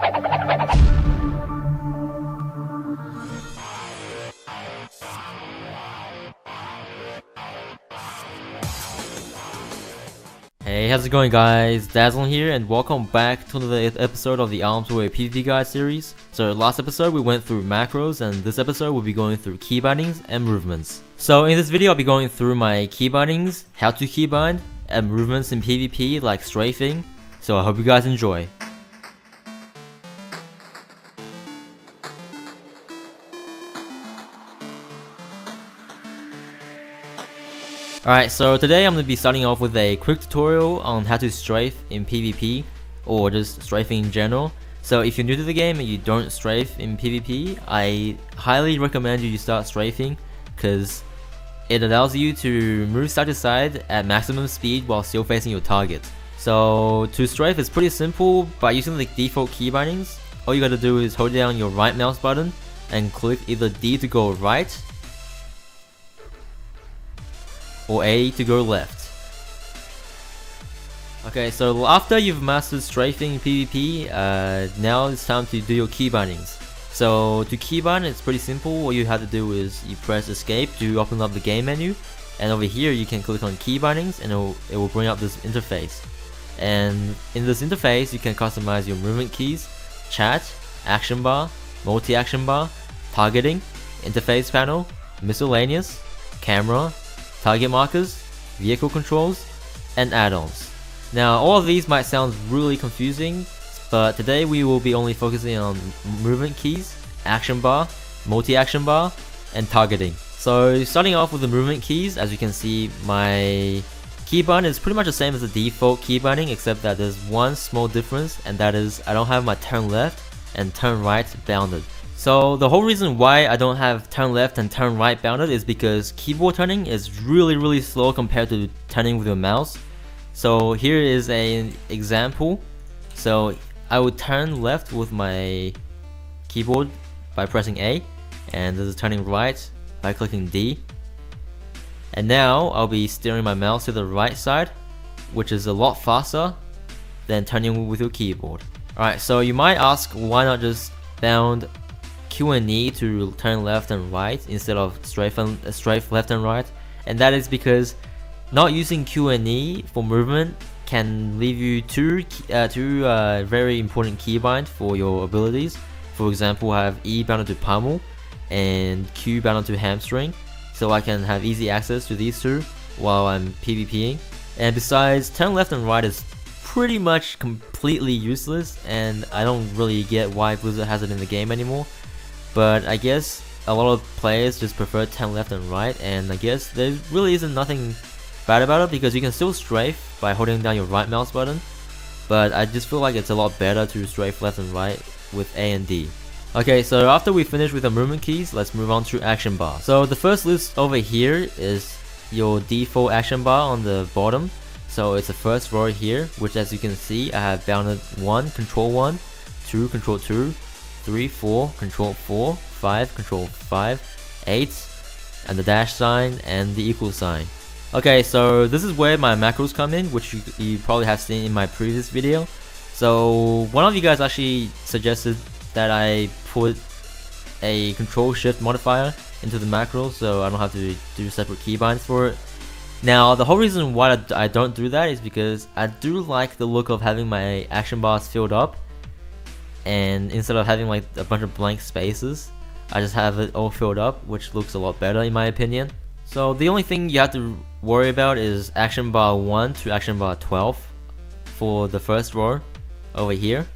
Hey, how's it going guys? Dazlirn here and welcome back to another episode of the Arms Way PvP Guide series. So last episode we went through macros and this episode we'll be going through keybindings and movements. So in this video I'll be going through my keybindings, how to keybind, and movements in PvP like strafing. So I hope you guys enjoy. Alright, so today I'm going to be starting off with a quick tutorial on how to strafe in PvP, or just strafing in general. So if you're new to the game and you don't strafe in PvP, I highly recommend you start strafing, because it allows you to move side to side at maximum speed while still facing your target. So to strafe is pretty simple. By using the default keybindings, all you gotta do is hold down your right mouse button and click either D to go right or A to go left. Okay, so after you've mastered strafing in PvP, now it's time to do your keybindings. So to keybind, it's pretty simple. All you have to do is you press escape to open up the game menu, and over here you can click on keybindings and it will bring up this interface. And in this interface you can customize your movement keys, chat, action bar, multi-action bar, targeting, interface panel, miscellaneous, camera, target markers, vehicle controls, and add-ons. Now all of these might sound really confusing, but today we will be only focusing on movement keys, action bar, multi-action bar, and targeting. So starting off with the movement keys, as you can see my keybind is pretty much the same as the default keybinding, except that there's one small difference, and that is I don't have my turn left and turn right bounded. So the whole reason why I don't have turn left and turn right bounded is because keyboard turning is really slow compared to turning with your mouse. So here is an example. So I would turn left with my keyboard by pressing A, and this is turning right by clicking D. And now I'll be steering my mouse to the right side, which is a lot faster than turning with your keyboard. Alright, so you might ask why not just bound Q and E to turn left and right instead of strafe left and right, and that is because not using Q and E for movement can leave you two very important keybind for your abilities. For example, I have E bounded to pummel and Q bounded to hamstring, so I can have easy access to these two while I'm PvPing. And besides, turn left and right is pretty much completely useless, and I don't really get why Blizzard has it in the game anymore. But I guess a lot of players just prefer turn left and right, and I guess there really isn't nothing bad about it because you can still strafe by holding down your right mouse button, but I just feel like it's a lot better to strafe left and right with A and D. Okay, so after we finish with the movement keys, let's move on to action bar. So the first list over here is your default action bar on the bottom. So it's the first row here, which as you can see I have bounded 1, control 1, 2, control 2, 3, 4, control 4, 5, control 5, 8, and the dash sign and the equal sign. Okay, so this is where my macros come in, which you probably have seen in my previous video. So one of you guys actually suggested that I put a control shift modifier into the macros so I don't have to do separate keybinds for it. Now the whole reason why I don't do that is because I do like the look of having my action bars filled up, and instead of having like a bunch of blank spaces, I just have it all filled up, which looks a lot better in my opinion. So the only thing you have to worry about is action bar 1 to action bar 12 for the first row over here.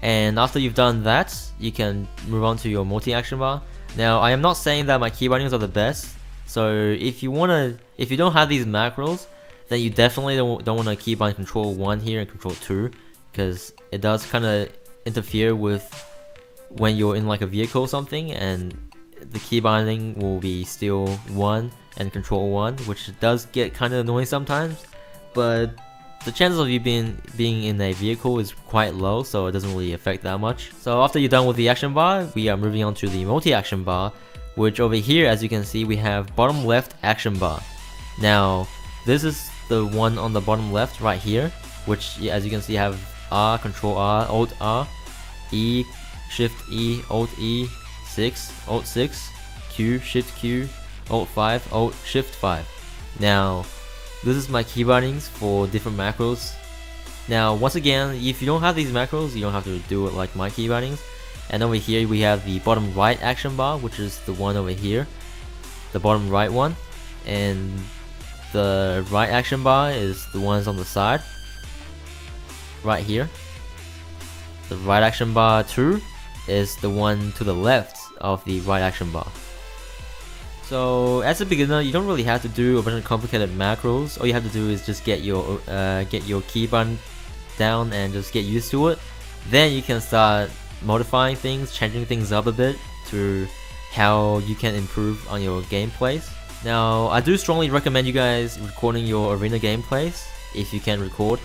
And after you've done that, you can move on to your multi-action bar. Now I am not saying that my keybindings are the best, so if you don't have these macros, then you definitely don't want to keybind control 1 here and control 2, because it does kind of interfere with when you're in like a vehicle or something, and the keybinding will be still 1 and control 1, which does get kind of annoying sometimes, but the chances of you being in a vehicle is quite low, so it doesn't really affect that much. So after you're done with the action bar, we are moving on to the multi-action bar, which over here, as you can see, we have bottom left action bar. Now this is the one on the bottom left right here, which as you can see have R, control R, alt R, E, Shift E, Alt E, 6, Alt 6, Q, Shift Q, Alt 5, Alt Shift 5. Now, this is my key bindings for different macros. Now, once again, if you don't have these macros, you don't have to do it like my key bindings. And over here we have the bottom right action bar, which is the one over here, the bottom right one, and the right action bar is the ones on the side, right here. The right action bar 2 is the one to the left of the right action bar. So as a beginner, you don't really have to do a bunch of complicated macros. All you have to do is just get your keybind down and just get used to it. Then you can start modifying things, changing things up a bit to how you can improve on your gameplays. Now, I do strongly recommend you guys recording your arena gameplays if you can record,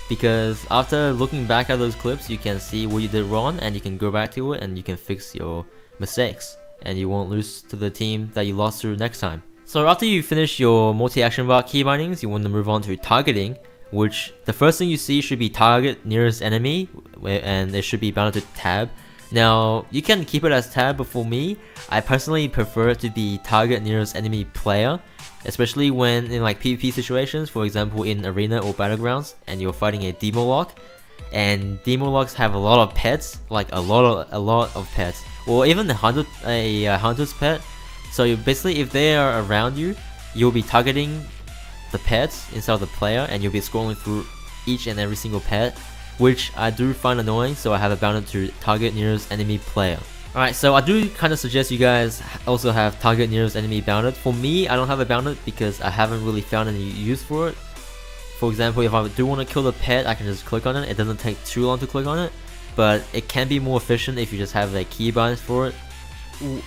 because after looking back at those clips, you can see what you did wrong and you can go back to it and you can fix your mistakes and you won't lose to the team that you lost to next time. So after you finish your multi-action bar key bindings, you want to move on to targeting, which the first thing you see should be target nearest enemy, and it should be bounded to tab. Now, you can keep it as tab, but for me, I personally prefer it to be target nearest enemy player, especially when in like PvP situations, for example in arena or battlegrounds, and you're fighting a demo lock, and demo locks have a lot of pets, like a lot of pets, or even a hunter's pet. So basically, if they are around you, you'll be targeting the pets instead of the player, and you'll be scrolling through each and every single pet, which I do find annoying, so I have it bounded to target nearest enemy player. Alright, so I do kind of suggest you guys also have target nearest enemy bounded. For me, I don't have it bounded because I haven't really found any use for it. For example, if I do want to kill the pet, I can just click on it. It doesn't take too long to click on it, but it can be more efficient if you just have like key bindings for it.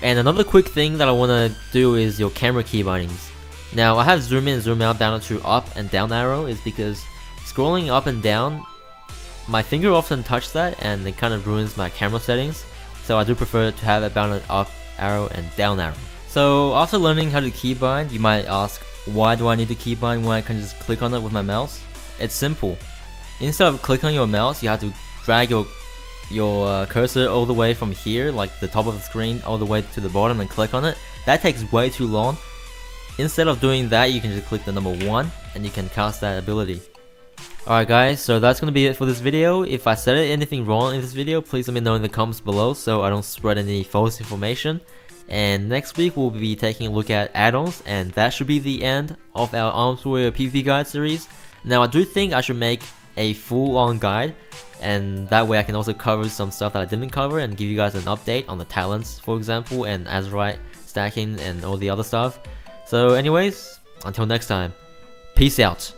And another quick thing that I want to do is your camera key bindings. Now, I have zoom in and zoom out bounded to up and down arrow is because scrolling up and down, my finger often touches that and it kind of ruins my camera settings. So I do prefer to have it bounded up arrow and down arrow. So after learning how to keybind, you might ask, why do I need to keybind when I can just click on it with my mouse? It's simple. Instead of clicking on your mouse, you have to drag your cursor all the way from here, like the top of the screen, all the way to the bottom and click on it. That takes way too long. Instead of doing that, you can just click the number 1 and you can cast that ability. Alright guys, so that's gonna be it for this video. If I said anything wrong in this video, please let me know in the comments below so I don't spread any false information. And next week we'll be taking a look at add-ons, and that should be the end of our Arms Warrior PvP guide series. Now I do think I should make a full-on guide, and that way I can also cover some stuff that I didn't cover and give you guys an update on the talents, for example, and Azerite stacking and all the other stuff. So anyways, until next time, peace out.